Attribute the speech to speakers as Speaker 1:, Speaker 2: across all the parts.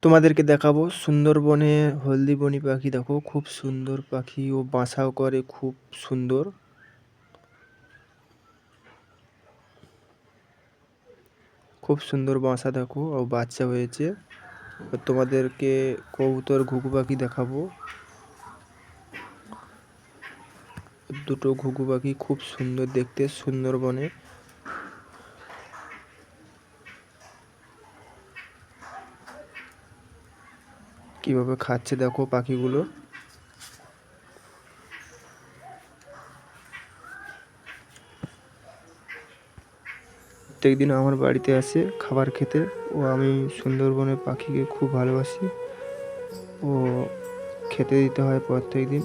Speaker 1: তোমাদেরকে দেখাবো সুন্দরবনে হলদি বনি পাখি। দেখো খুব সুন্দর পাখি, ও বাসাও করে খুব সুন্দর। খুব সুন্দর বাসা, দেখো ও বাচ্চা হয়েছে। তোমাদেরকে কবুতর ঘুঘু পাখি দেখাবো। দুটো ঘুঘু পাখি খুব সুন্দর দেখতে সুন্দরবনে। কিভাবে খাচ্ছে দেখো পাখিগুলো। প্রত্যেকদিন আমার বাড়িতে আসে খাবার খেতে। ও আমি সুন্দরবনের পাখিকে খুব ভালোবাসি। ও খেতে দিতে হয় প্রত্যেক দিন।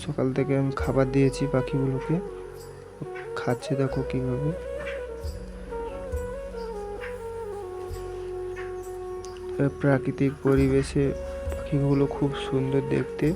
Speaker 1: সকাল থেকে আমি খাবার দিয়েছি পাখিগুলোকে, খাচ্ছে দেখো কিভাবে। প্রাকৃতিক পরিবেশে পাখিগুলো খুব সুন্দর দেখতে।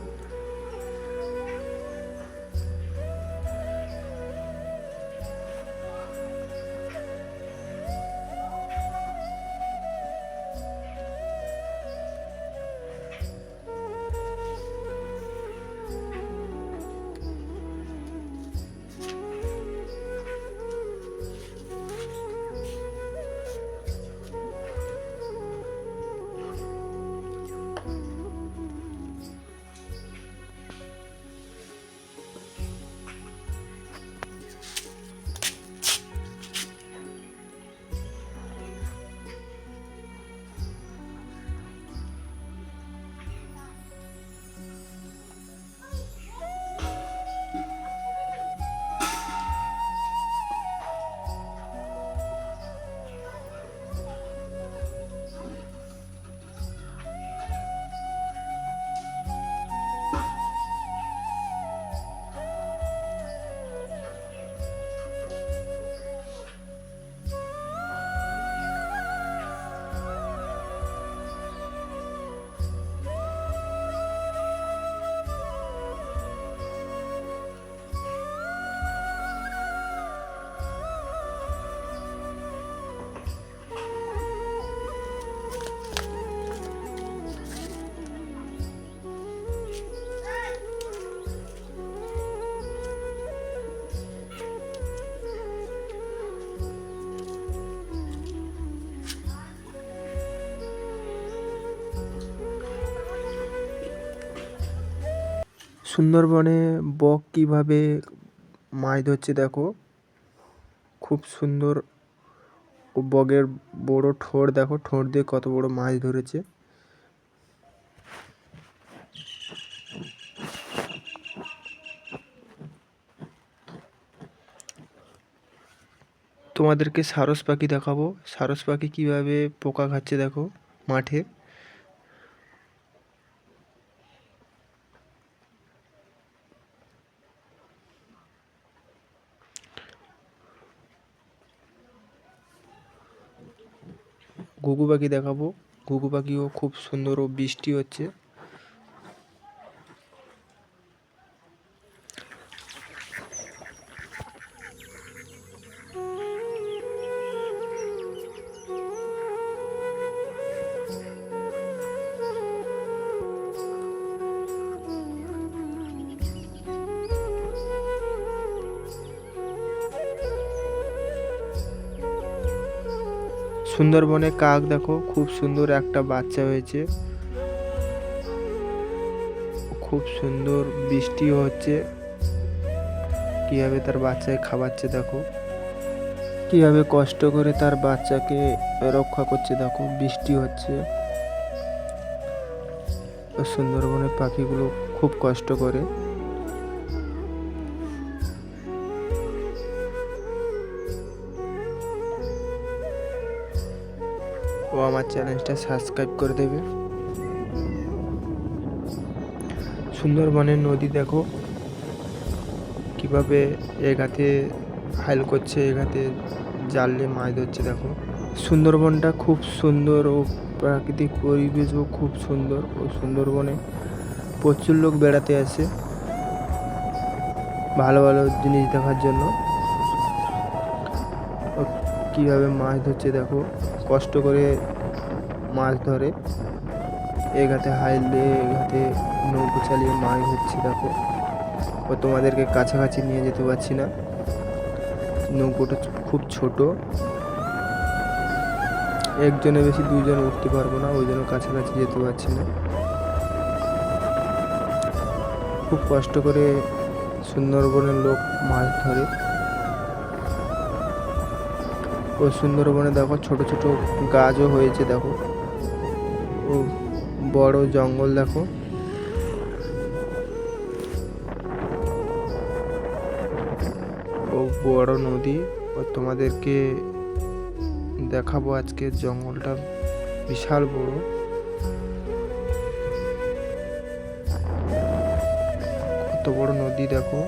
Speaker 1: সুন্দরবনে বক কিভাবে মাছ ধরছে দেখো, খুব সুন্দর। ও বগের বড় ঠোঁট দেখো, ঠোঁট দিয়ে কত বড় মাছ ধরেছে। তোমাদেরকে সারস পাখি দেখাবো। সারস পাখি কিভাবে পোকা খাচ্ছে দেখো মাঠে। ঘুঘু পাখি দেখাবো। ঘুঘু পাখিও খুব সুন্দর, ও বৃষ্টি হচ্ছে। সুন্দরবনে কাক দেখো খুব সুন্দর একটা বাচ্চা হয়েছে। খুব সুন্দর বৃষ্টিও হচ্ছে। কিভাবে তার বাচ্চাকে খাওয়াচ্ছে দেখো, কিভাবে কষ্ট করে তার বাচ্চাকে রক্ষা করছে দেখো। বৃষ্টি হচ্ছে, সুন্দরবনের পাখিগুলো খুব কষ্ট করে। ও আমার চ্যানেলটা সাবস্ক্রাইব করে দেবে। সুন্দরবনের নদী দেখো কিভাবে এগাতে হাইল করছে, এগাতে জাল নিয়ে মাছ ধরছে দেখো। সুন্দরবনটা খুব সুন্দর, ও প্রাকৃতিক পরিবেশও খুব সুন্দর। ও সুন্দরবনে প্রচুর লোক বেড়াতে আসে ভালো ভালো জিনিস দেখার জন্য। ও কীভাবে মাছ ধরছে দেখো, কষ্ট করে মাছ ধরে। এঘাতে হাইলে এঘাতে নৌকো চালিয়ে মাছ ধরছি দেখো। ও তোমাদেরকে কাছাকাছি নিয়ে যেতে পারছি না, নৌকোটা খুব ছোট, একজনে বেশি দুইজন উঠতে পারবো না, ওই জন্য কাছাকাছি যেতে পারছি না। খুব কষ্ট করে সুন্দরবনের লোক মাছ ধরে। ও সুন্দরবনে দেখো ছোট ছোট গাছও হয়েছে দেখো, ও বড় জঙ্গল দেখো। ও বড় নদী। ও তোমাদেরকে দেখাবো আজকে, জঙ্গলটা বিশাল বড়। কত বড় নদী দেখো।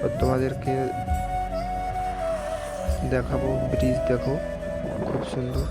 Speaker 1: ও তোমাদেরকে দেখাবো ব্রিজ দেখো, খুব সুন্দর।